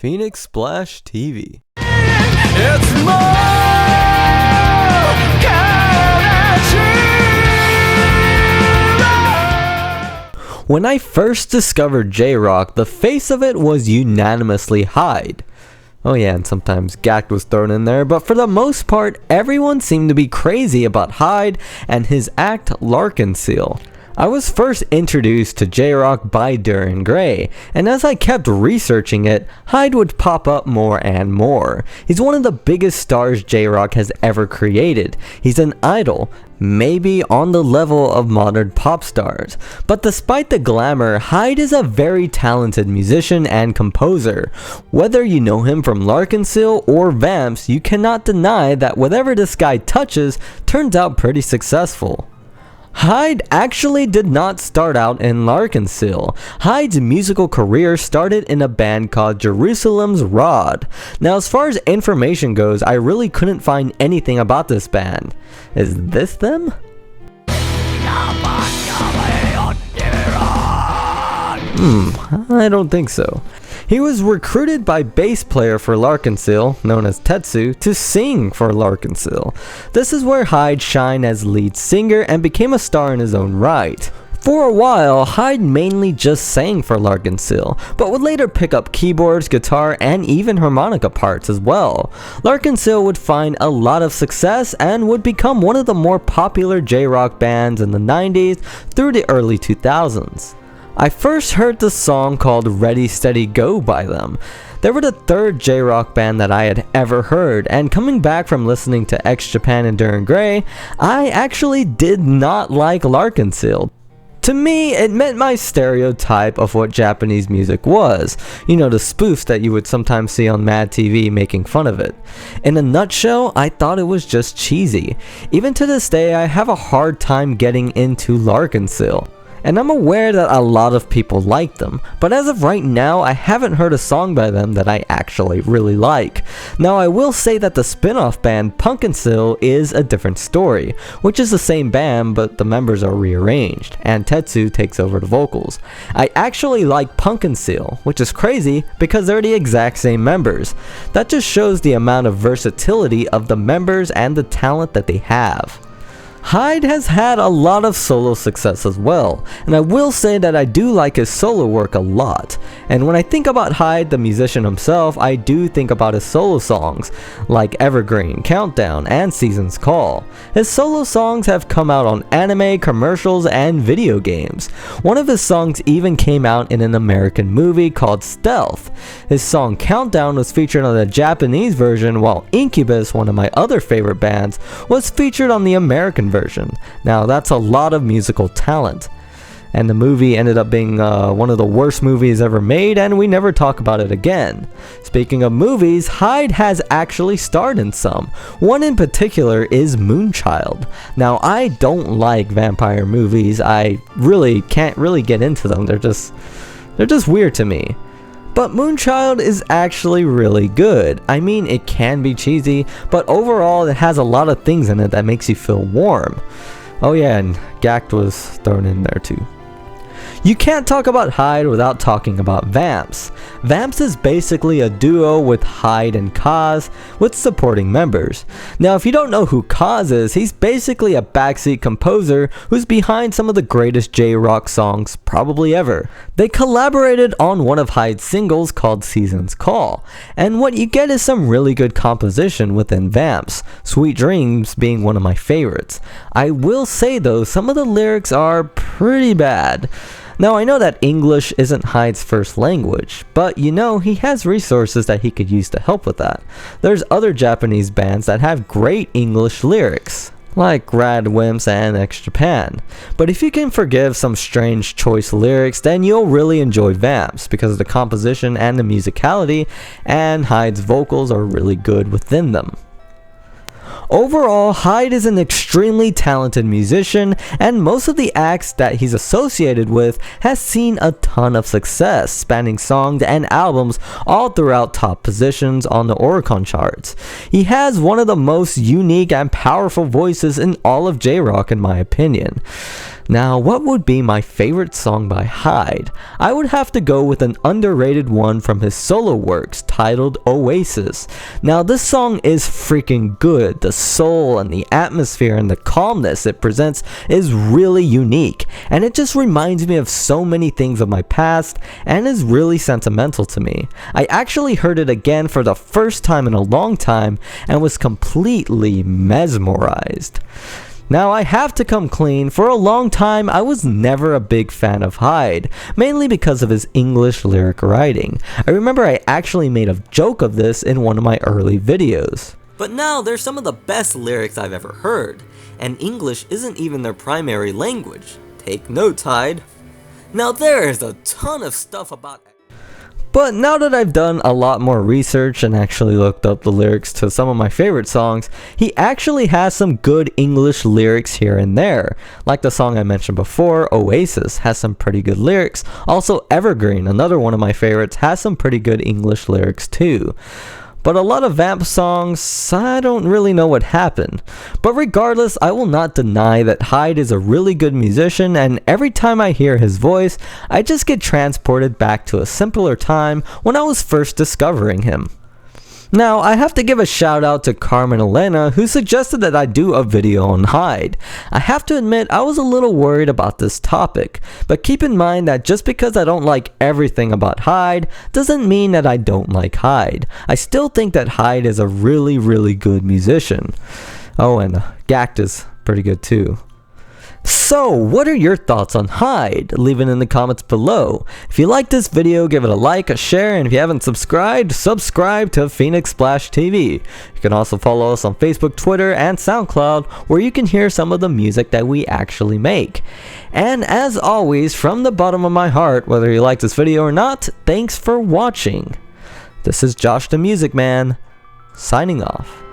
Phoenix Splash TV. It's more When I first discovered Jrock, the face of it was unanimously Hyde. Oh yeah, and sometimes Gact was thrown in there, but for the most part, everyone seemed to be crazy about Hyde and his act Larkenseal. I was first introduced to Jrock by Dorian Gray, and as I kept researching it, Hyde would pop up more and more. He's one of the biggest stars Jrock has ever created. He's an idol, maybe on the level of modern pop stars. But despite the glamour, Hyde is a very talented musician and composer. Whether you know him from Larkenseal or Vamps, you cannot deny that whatever this guy touches turns out pretty successful. Hyde actually did not start out in Larkenseal. Hyde's musical career started in a band called Jerusalem's Rod. Now, as far as information goes, I really couldn't find anything about this band. Is this them? I don't think so. He was recruited by bass player for Larkenseal, known as Tetsu, to sing for Larkenseal. This is where Hyde shined as lead singer and became a star in his own right. For a while, Hyde mainly just sang for Larkenseal, but would later pick up keyboards, guitar, and even harmonica parts as well. Larkenseal would find a lot of success and would become one of the more popular J-rock bands in the 90s through the early 2000s. I first heard the song called Ready Steady Go by them. They were the third J-rock band that I had ever heard, and coming back from listening to X Japan and Dorian Gray, I actually did not like Larkenseal. To me, it met my stereotype of what Japanese music was. You know, the spoofs that you would sometimes see on Mad TV making fun of it. In a nutshell, I thought it was just cheesy. Even to this day, I have a hard time getting into Larkenseal. And I'm aware that a lot of people like them, but as of right now, I haven't heard a song by them that I actually really like. Now, I will say that the spin-off band Punkenseal is a different story, which is the same band, but the members are rearranged, and Tetsu takes over the vocals. I actually like Punkenseal, which is crazy because they're the exact same members. That just shows the amount of versatility of the members and the talent that they have. Hyde has had a lot of solo success as well, and I will say that I do like his solo work a lot. And when I think about Hyde, the musician himself, I do think about his solo songs, like Evergreen, Countdown, and Season's Call. His solo songs have come out on anime, commercials, and video games. One of his songs even came out in an American movie called Stealth. His song Countdown was featured on the Japanese version, while Incubus, one of my other favorite bands, was featured on the American version. Now that's a lot of musical talent, and the movie ended up being one of the worst movies ever made, and we never talk about it again. Speaking of movies, Hyde has actually starred in some. One in particular is Moonchild. Now, I don't like vampire movies. I really can't get into them. They're just weird to me. But Moonchild is actually really good. I mean, it can be cheesy, but overall it has a lot of things in it that makes you feel warm. Oh yeah, and Gact was thrown in there too. You can't talk about Hyde without talking about Vamps. Vamps is basically a duo with Hyde and Kaz, with supporting members. Now, if you don't know who Kaz is, he's basically a backseat composer who's behind some of the greatest J-rock songs probably ever. They collaborated on one of Hyde's singles called Season's Call, and what you get is some really good composition within Vamps, Sweet Dreams being one of my favorites. I will say though, some of the lyrics are pretty bad. Now, I know that English isn't Hyde's first language, but you know, he has resources that he could use to help with that. There's other Japanese bands that have great English lyrics, like Rad Wimps and X Japan. But if you can forgive some strange choice lyrics, then you'll really enjoy Vamps because of the composition and the musicality, and Hyde's vocals are really good within them. Overall, Hyde is an extremely talented musician, and most of the acts that he's associated with has seen a ton of success, spanning songs and albums all throughout top positions on the Oricon charts. He has one of the most unique and powerful voices in all of J-rock in my opinion. Now, what would be my favorite song by Hyde? I would have to go with an underrated one from his solo works titled Oasis. Now, this song is freaking good. The soul and the atmosphere and the calmness it presents is really unique, and it just reminds me of so many things of my past and is really sentimental to me. I actually heard it again for the first time in a long time and was completely mesmerized. Now, I have to come clean, for a long time I was never a big fan of Hyde, mainly because of his English lyric writing. I remember I actually made a joke of this in one of my early videos. But now they're some of the best lyrics I've ever heard, and English isn't even their primary language. Take notes, Hyde. Now there is a ton of stuff about... But now that I've done a lot more research and actually looked up the lyrics to some of my favorite songs, he actually has some good English lyrics here and there. Like the song I mentioned before, Oasis, has some pretty good lyrics. Also, Evergreen, another one of my favorites, has some pretty good English lyrics too. But a lot of Vamp songs, I don't really know what happened. But regardless, I will not deny that Hyde is a really good musician, and every time I hear his voice, I just get transported back to a simpler time when I was first discovering him. Now, I have to give a shout out to Carmen Elena, who suggested that I do a video on Hyde. I have to admit, I was a little worried about this topic, but keep in mind that just because I don't like everything about Hyde, doesn't mean that I don't like Hyde. I still think that Hyde is a really, really good musician. Oh, and Gact is pretty good too. So, what are your thoughts on Hyde? Leave it in the comments below. If you like this video, give it a like, a share, and if you haven't subscribed, subscribe to Phoenix Splash TV. You can also follow us on Facebook, Twitter, and Soundcloud, where you can hear some of the music that we actually make. And as always, from the bottom of my heart, whether you like this video or not, thanks for watching. This is Josh the Music Man, signing off.